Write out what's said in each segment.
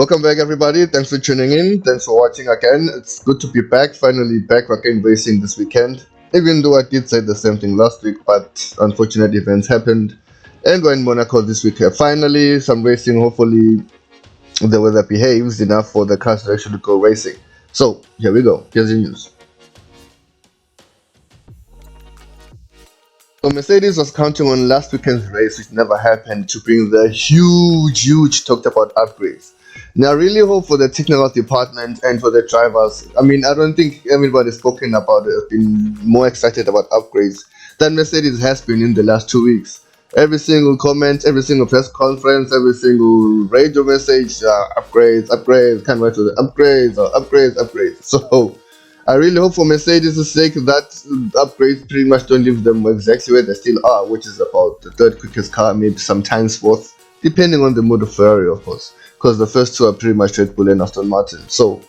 Welcome back, everybody. Thanks for tuning in. Thanks for watching again. It's good to be back, finally back again racing this weekend. Even though I did say the same thing last week, but unfortunate events happened. And we're in Monaco this week. Finally, some racing. Hopefully, the weather behaves enough for the cars to actually go racing. So, here we go. Here's the news. So Mercedes was counting on last weekend's race, which never happened, to bring the huge talked about upgrades. Now, I really hope for the technical department and for the drivers. I mean, I don't think everybody's spoken about it, has been more excited about upgrades than Mercedes has been in the last 2 weeks. Every single comment, every single press conference, every single radio message, upgrades, can't wait for the upgrades. So, I really hope for Mercedes' sake that upgrades pretty much don't leave them exactly where they still are, which is about the third quickest car, maybe sometimes fourth, depending on the mood of Ferrari, of course, because the first two are pretty much Red Bull and Aston Martin. So,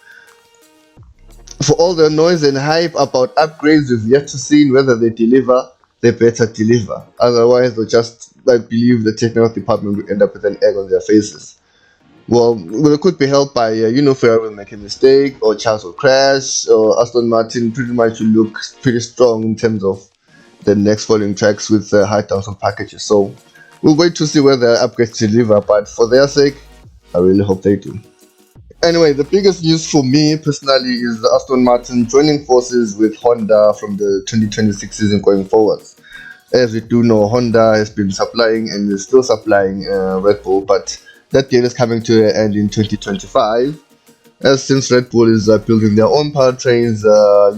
for all the noise and hype about upgrades, we've yet to see whether they deliver. They better deliver. Otherwise, they'll just believe the technical department will end up with an egg on their faces. Well, it could be helped by, Ferrari will make a mistake, or Charles will crash, or Aston Martin pretty much will look pretty strong in terms of the next following tracks with high downforce packages. So we'll wait to see whether upgrades deliver, but for their sake, I really hope they do. Anyway, the biggest news for me personally is Aston Martin joining forces with Honda from the 2026 season going forwards. As we do know, Honda has been supplying and is still supplying Red Bull, but that deal is coming to an end in 2025, as since Red Bull is building their own powertrains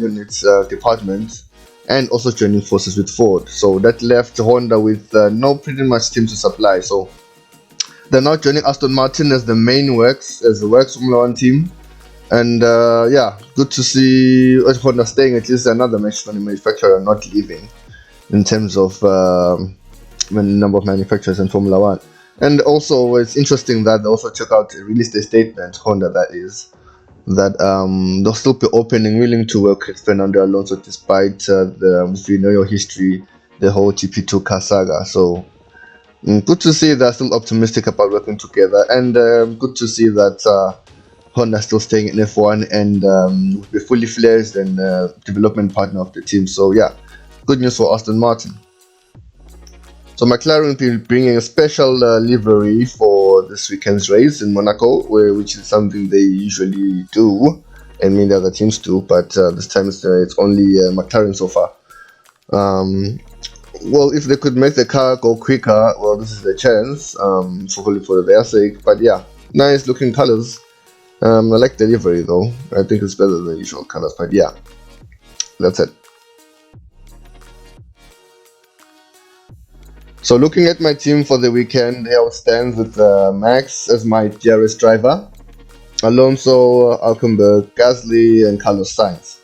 units department and also joining forces with Ford. So that left Honda with no pretty much team to supply. So they're now joining Aston Martin as the main works Formula 1 team. And good to see Honda staying, at least another manufacturer not leaving in terms of the number of manufacturers in Formula 1. And also, it's interesting that they also took out, released a statement, Honda that is, that they'll still be willing to work with Fernando Alonso despite if you know your history, the whole GP2 car saga. So, good to see they're still optimistic about working together, and good to see that Honda still staying in F1 and will be fully fledged and development partner of the team. So, yeah, good news for Aston Martin. So McLaren will be bringing a special livery for this weekend's race in Monaco, which is something they usually do, and many other teams do, but this time it's only McLaren so far. Well, if they could make the car go quicker, well, this is the chance, hopefully for their sake. But yeah, nice looking colors. I like the livery though. I think it's better than the usual colors, but yeah, that's it. So looking at my team for the weekend, here it stands with Max as my DRS driver, Alonso, Hülkenberg, Gasly, and Carlos Sainz,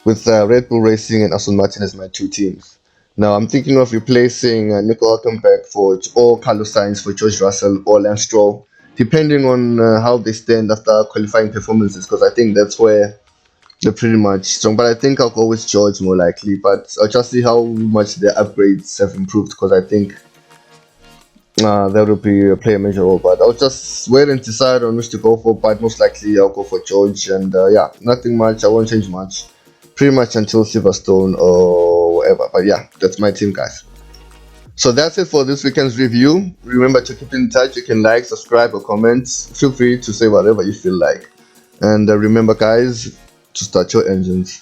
with Red Bull Racing and Aston Martin as my two teams. Now I'm thinking of replacing Nico Hülkenberg or Carlos Sainz for George Russell or Lance Stroll, depending on how they stand after qualifying performances, because I think that's where they're pretty much strong. But I think I'll go with George more likely, but I'll just see how much their upgrades have improved, because I think that will play a major role. But I'll just wait and decide on which to go for, but most likely I'll go for George. And nothing much, I won't change much, pretty much until Silverstone or whatever. But yeah, that's my team, guys. So that's it for this weekend's review. Remember to keep in touch. You can like, subscribe, or comment. Feel free to say whatever you feel like. And remember, guys, to start your engines.